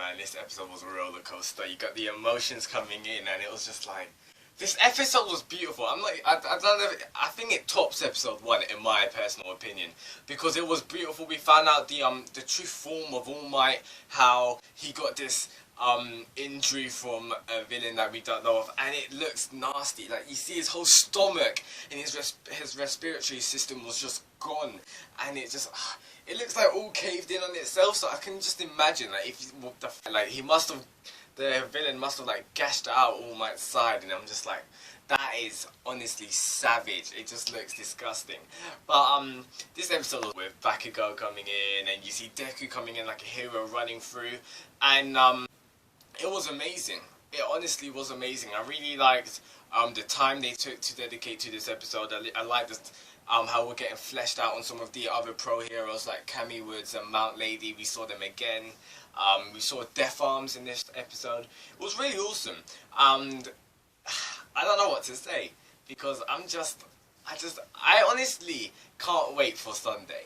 man, this episode was a roller coaster. You got the emotions coming in, and it was just like, this episode was beautiful. I don't know, I think it tops episode 1 in my personal opinion, because it was beautiful. We found out the true form of All Might, how he got this injury from a villain that we don't know of, and it looks nasty. Like, you see his whole stomach and his respiratory system was just gone, and it just it looks like all caved in on itself. So I can just imagine, like, if he must have, the villain must have like gashed out All Might's side, and I'm just like, that is honestly savage. It just looks disgusting. But this episode was with Bakugo coming in, and you see Deku coming in like a hero running through, and it was amazing. It honestly was amazing. I really liked the time they took to dedicate to this episode. I liked this, how we're getting fleshed out on some of the other pro heroes like Cammy Woods and Mount Lady. We saw them again. We saw Death Arms in this episode. It was really awesome. And I don't know what to say, because I honestly can't wait for Sunday.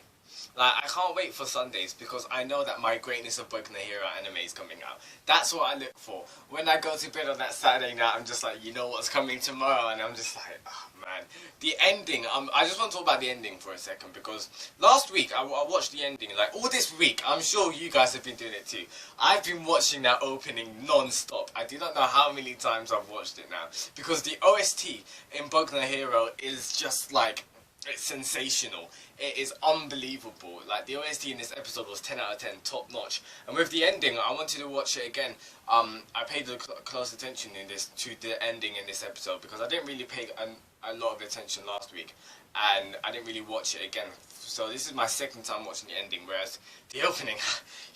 Like, I can't wait for Sundays, because I know that my Greatness of Boku no Hero anime is coming out. That's what I look for. When I go to bed on that Saturday night, I'm just like, you know what's coming tomorrow, and I'm just like, oh man. The ending, I just want to talk about the ending for a second, because last week, I watched the ending, like, all this week, I'm sure you guys have been doing it too. I've been watching that opening non-stop. I do not know how many times I've watched it now, because the OST in Boku no Hero is just like, it's sensational. It is unbelievable. Like, the OST in this episode was 10 out of 10, top notch. And with the ending, I wanted to watch it again. I paid close attention to the ending in this episode, because I didn't really pay a lot of attention last week, and I didn't really watch it again. So this is my second time watching the ending, whereas the opening,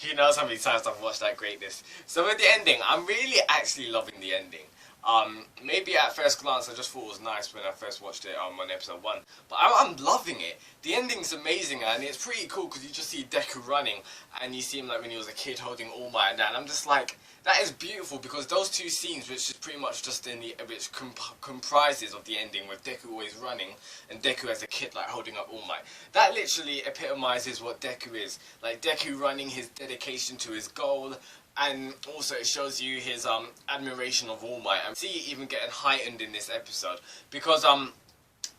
who knows how many times I've watched that greatness. So with the ending, I'm really actually loving the ending. Maybe at first glance I just thought it was nice when I first watched it on episode 1, but I'm loving it. The ending's amazing, and it's pretty cool because you just see Deku running, and you see him like when he was a kid holding All Might and that, and I'm just like, that is beautiful, because those two scenes, which is pretty much just which comprises of the ending, with Deku always running and Deku as a kid like holding up All Might, that literally epitomizes what Deku is. Like, Deku running, his dedication to his goal. And also it shows you his admiration of All Might, and see it even getting heightened in this episode, because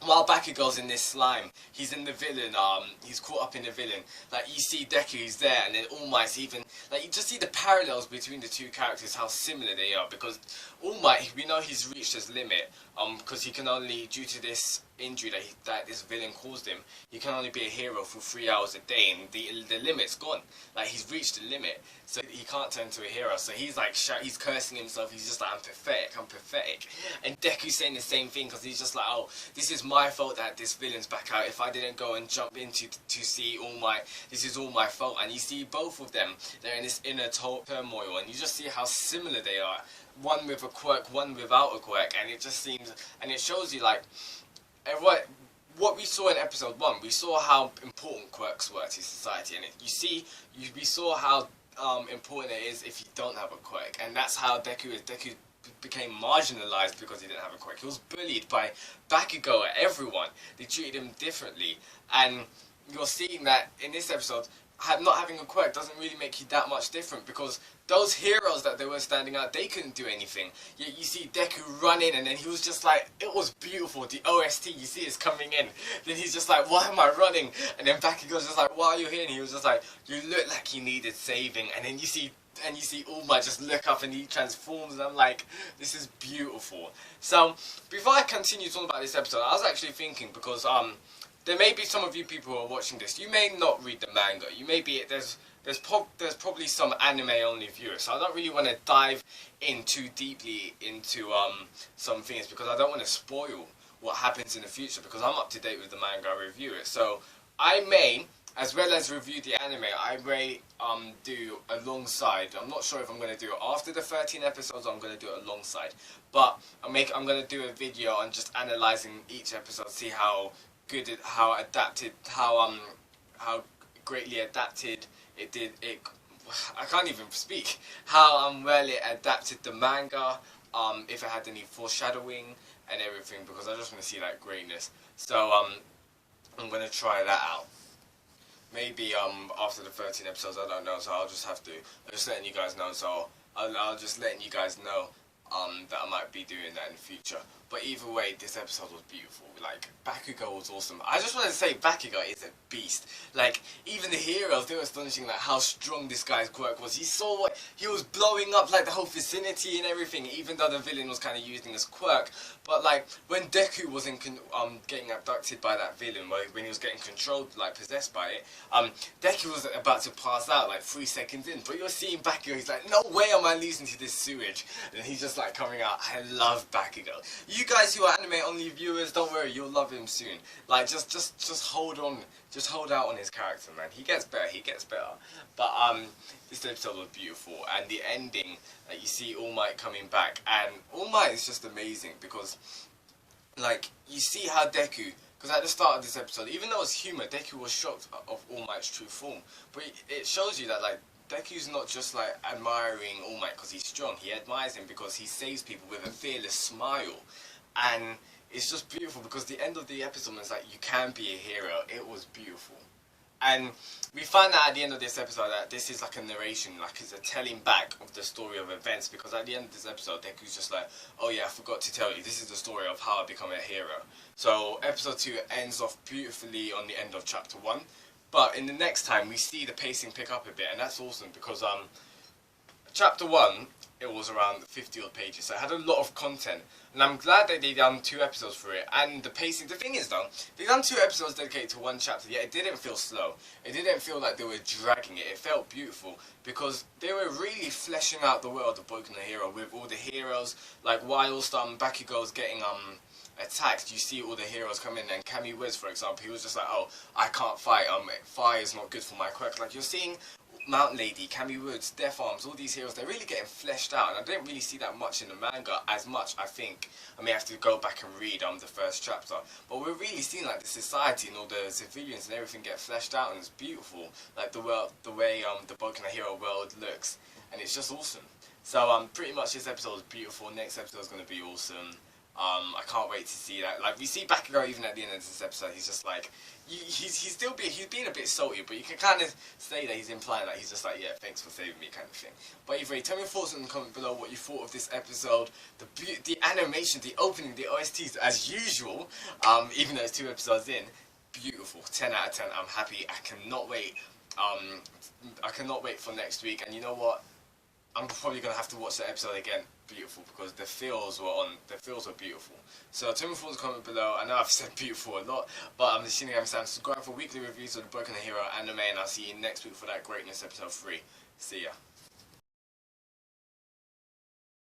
while Bakugo's in this slime, he's in the villain, he's caught up in the villain. Like, you see Deku's there, and then All Might's even, like, you just see the parallels between the two characters, how similar they are, because All Might, we know he's reached his limit, because he can only, due to this injury that this villain caused him, he can only be a hero for 3 hours a day, and the limit's gone. Like, he's reached the limit, so he can't turn to a hero. So he's like, he's cursing himself. He's just like, I'm pathetic. And Deku's saying the same thing, because he's just like, oh, this is my fault that this villain's back out. If I didn't go and jump in to see All Might, this is all my fault. And you see both of them, they're in this inner turmoil, and you just see how similar they are. One with a quirk, one without a quirk, and it just seems, and it shows you like, what we saw in episode 1, we saw how important quirks were to society, and we saw how important it is if you don't have a quirk, and that's how Deku became marginalized because he didn't have a quirk. He was bullied by Bakugo, everyone. They treated him differently, and you're seeing that in this episode. Not having a quirk doesn't really make you that much different, because those heroes that they were standing out, they couldn't do anything. Yet you see Deku run in, and then he was just like, it was beautiful. The OST, you see it's coming in. Then he's just like, why am I running? And then Bakugo's just like, why are you here? And he was just like, you look like you needed saving. And then you see All Might just look up and he transforms, and I'm like, this is beautiful. So before I continue talking about this episode, I was actually thinking, because there may be some of you people who are watching this, you may not read the manga. You may be, there's probably some anime only viewers, so I don't really want to dive in too deeply into some things, because I don't want to spoil what happens in the future, because I'm up to date with the manga, I review it. So I may, as well as review the anime, I may do alongside. I'm not sure if I'm going to do it after the 13 episodes, or I'm going to do it alongside, but I'm going to do a video on just analysing each episode, see how good, how greatly adapted it did. I can't even speak. How well it adapted the manga. If it had any foreshadowing and everything, because I just want to see that greatness. So I'm gonna try that out. maybe after the 13 episodes, I don't know, so I'll just have to, I'm just letting you guys know, so I'll just letting you guys know that I might be doing that in the future. But either way, this episode was beautiful. Like, Bakugo was awesome. I just want to say Bakugo is a beast. Like, even the heroes, they were astonishing, like, how strong this guy's quirk was. You saw what, he was blowing up, like, the whole vicinity and everything, even though the villain was kind of using his quirk. But, like, when Deku was getting abducted by that villain, when he was getting controlled, like, possessed by it, Deku was about to pass out, like, 3 seconds in. But you're seeing Bakugo, he's like, no way am I losing to this sewage. And he's just, like, coming out. I love Bakugo. You guys who are anime-only viewers, don't worry, you'll love him soon. Like, just hold on, just hold out on his character, man. He gets better, he gets better. But, this episode was beautiful, and the ending, you see All Might coming back, and All Might is just amazing, because, like, you see how Deku, because at the start of this episode, even though it's humor, Deku was shocked of All Might's true form. But it shows you that, like, Deku's not just like admiring All Might because he's strong, he admires him because he saves people with a fearless smile. And it's just beautiful because the end of the episode is like, you can be a hero. It was beautiful. And we find out at the end of this episode that this is like a narration, like it's a telling back of the story of events, because at the end of this episode, Deku's just like, oh yeah, I forgot to tell you, this is the story of how I become a hero. So episode 2 ends off beautifully on the end of chapter 1. But in the next time, we see the pacing pick up a bit, and that's awesome because chapter 1, it was around 50 odd pages, so it had a lot of content, and I'm glad that they done 2 episodes for it. And the pacing, the thing is though, they done 2 episodes dedicated to 1 chapter, yet it didn't feel slow. It didn't feel like they were dragging it. It felt beautiful because they were really fleshing out the world of Boku no Hero with all the heroes, like whilst Bakugo's getting attacked, you see all the heroes come in, and Kami Wiz, for example, he was just like, oh, I can't fight, fire is not good for my quirk. Like, you're seeing Mountain Lady, Kami Woods, Death Arms, all these heroes, they're really getting fleshed out, and I didn't really see that much in the manga as much, I think. I may have to go back and read the first chapter, but we're really seeing like the society and all the civilians and everything get fleshed out, and it's beautiful, like the world, the way the Boku no Hero world looks, and it's just awesome. So pretty much this episode is beautiful. Next episode is going to be awesome. I can't wait to see that. Like, we see Bakugo even at the end of this episode, he's just like, he's being a bit salty, but you can kind of say that he's implying that he's just like, yeah, thanks for saving me kind of thing. But either way, tell me your thoughts in the comment below, what you thought of this episode, the animation, the opening, the OSTs, as usual, even though it's 2 episodes in, beautiful, 10 out of 10, I'm happy, I cannot wait, for next week, and you know what? I'm probably going to have to watch that episode again. Beautiful, because the feels were beautiful. So tell me your thoughts in the comment below. I know I've said beautiful a lot, but I'm just Shinigami Sam. Subscribe for weekly reviews of the Boku no Hero anime, and I'll see you next week for that greatness episode 3. See ya.